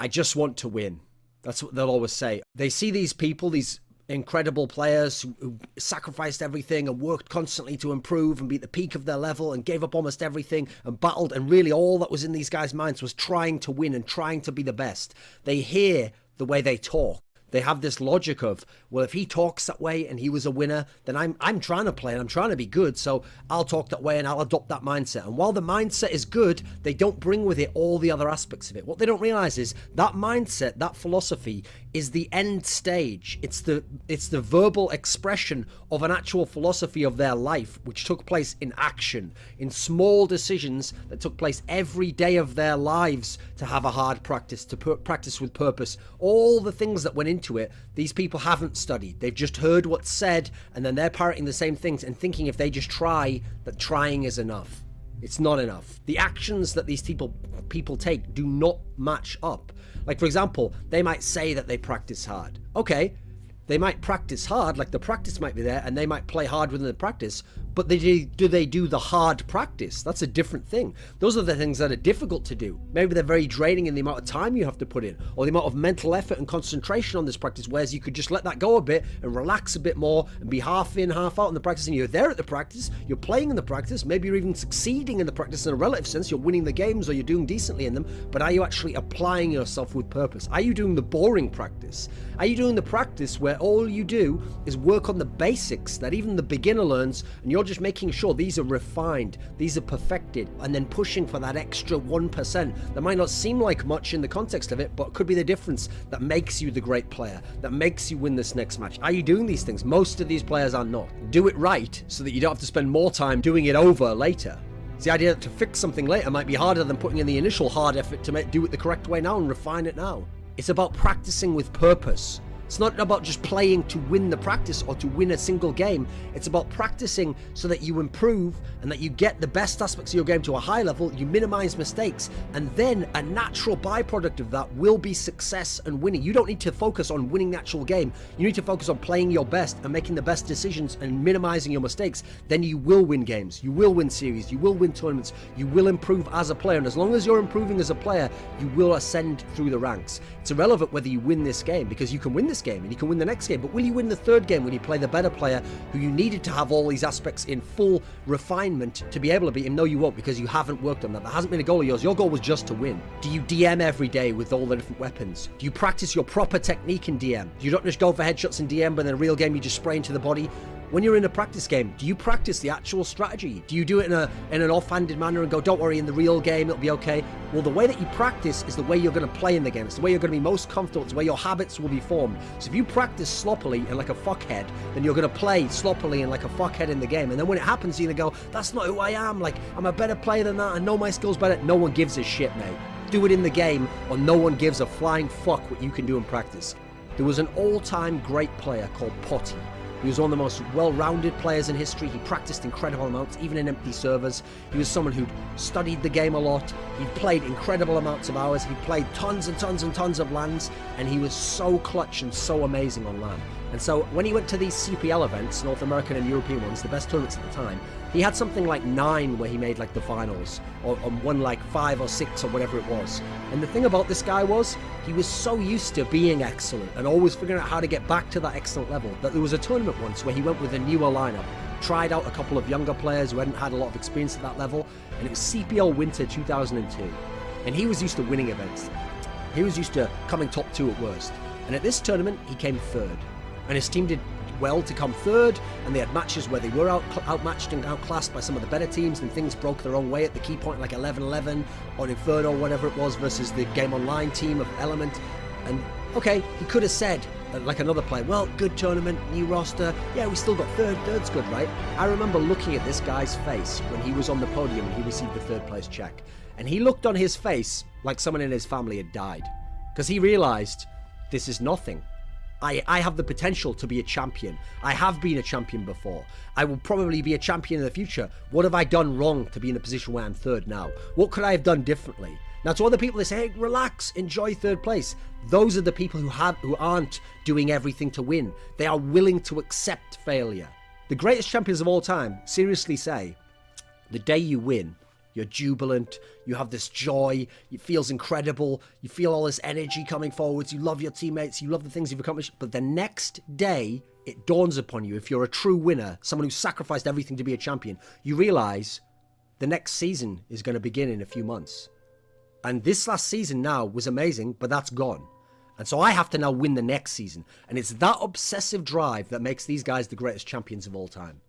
I just want to win. That's what they'll always say. They see these people, these incredible players who sacrificed everything and worked constantly to improve and be at the peak of their level and gave up almost everything and battled, and really all that was in these guys' minds was trying to win and trying to be the best. They hear the way they talk. They have this logic of, well, if he talks that way and he was a winner, then I'm trying to play and I'm trying to be good, so I'll talk that way and I'll adopt that mindset. And while the mindset is good, they don't bring with it all the other aspects of it. What they don't realize is that mindset, that philosophy, is the end stage. It's the verbal expression of an actual philosophy of their life, which took place in action, in small decisions that took place every day of their lives, to have a hard practice, to practice with purpose. All the things that went into it, these people haven't studied. They've just heard what's said, and then they're parroting the same things and thinking if they just try, that trying is enough. It's not enough. The actions that these people take do not match up. Like, for example, they might say that they practice hard. Okay, they might practice hard, like the practice might be there, and they might play hard within the practice, but do they do the hard practice? That's a different thing. Those are the things that are difficult to do. Maybe they're very draining in the amount of time you have to put in, or the amount of mental effort and concentration on this practice, whereas you could just let that go a bit and relax a bit more and be half in, half out in the practice, and you're there at the practice, you're playing in the practice, maybe you're even succeeding in the practice in a relative sense, you're winning the games or you're doing decently in them, but are you actually applying yourself with purpose? Are you doing the boring practice? Are you doing the practice where all you do is work on the basics that even the beginner learns, and you're just making sure these are refined, these are perfected, and then pushing for that extra 1% that might not seem like much in the context of it, but could be the difference that makes you the great player, that makes you win this next match? Are you doing these things? Most of these players are not. Do it right so that you don't have to spend more time doing it over later. It's the idea that to fix something later might be harder than putting in the initial hard effort to do it the correct way now and refine it now. It's about practicing with purpose. It's not about just playing to win the practice or to win a single game. It's about practicing so that you improve and that you get the best aspects of your game to a high level, you minimize mistakes, and then a natural byproduct of that will be success and winning. You don't need to focus on winning the actual game. You need to focus on playing your best and making the best decisions and minimizing your mistakes. Then you will win games. You will win series. You will win tournaments. You will improve as a player. And as long as you're improving as a player, you will ascend through the ranks. It's irrelevant whether you win this game, because you can win this game and you can win the next game, but will you win the third game when you play the better player who you needed to have all these aspects in full refinement to be able to beat him? No, you won't, because you haven't worked on that. That hasn't been a goal of yours. Your goal was just to win. Do you DM every day with all the different weapons? Do you practice your proper technique in DM? Do you not just go for headshots in DM, but in a real game you just spray into the body? When you're in a practice game, do you practice the actual strategy? Do you do it in an offhanded manner and go, don't worry, in the real game it'll be okay? Well, the way that you practice is the way you're going to play in the game. It's the way you're going to be most comfortable. It's the way your habits will be formed. So if you practice sloppily and like a fuckhead, then you're going to play sloppily and like a fuckhead in the game. And then when it happens, you're going to go, that's not who I am. Like, I'm a better player than that. I know my skills better. No one gives a shit, mate. Do it in the game, or no one gives a flying fuck what you can do in practice. There was an all-time great player called Potty. He was one of the most well-rounded players in history. He practiced incredible amounts, even in empty servers. He was someone who'd studied the game a lot. He'd played incredible amounts of hours. He played tons and tons and tons of LANs, and he was so clutch and so amazing on LAN. And so when he went to these CPL events, North American and European ones, the best tournaments at the time, he had something like 9 where he made like the finals, or won like 5 or 6 or whatever it was. And the thing about this guy was, he was so used to being excellent and always figuring out how to get back to that excellent level that there was a tournament once where he went with a newer lineup, tried out a couple of younger players who hadn't had a lot of experience at that level, and it was CPL Winter 2002. And he was used to winning events. He was used to coming top 2 at worst. And at this tournament, he came 3rd. And his team did well to come 3rd, and they had matches where they were outmatched and outclassed by some of the better teams, and things broke their own way at the key point, like 11-11 on Inferno, whatever it was, versus the Game Online team of Element. And okay, he could have said, like another player, well, good tournament, new roster, yeah, we still got 3rd, 3rd's good, right? I remember looking at this guy's face when he was on the podium and he received the 3rd place check, and he looked on his face like someone in his family had died, because he realized, this is nothing. I have the potential to be a champion. I have been a champion before. I will probably be a champion in the future. What have I done wrong to be in a position where I'm 3rd now? What could I have done differently? Now, to other people, they say, hey, relax, enjoy 3rd place. Those are the people who aren't doing everything to win. They are willing to accept failure. The greatest champions of all time seriously say, the day you win you're jubilant, you have this joy, it feels incredible, you feel all this energy coming forwards, you love your teammates, you love the things you've accomplished, but the next day, it dawns upon you, if you're a true winner, someone who sacrificed everything to be a champion, you realise the next season is going to begin in a few months. And this last season now was amazing, but that's gone. And so I have to now win the next season. And it's that obsessive drive that makes these guys the greatest champions of all time.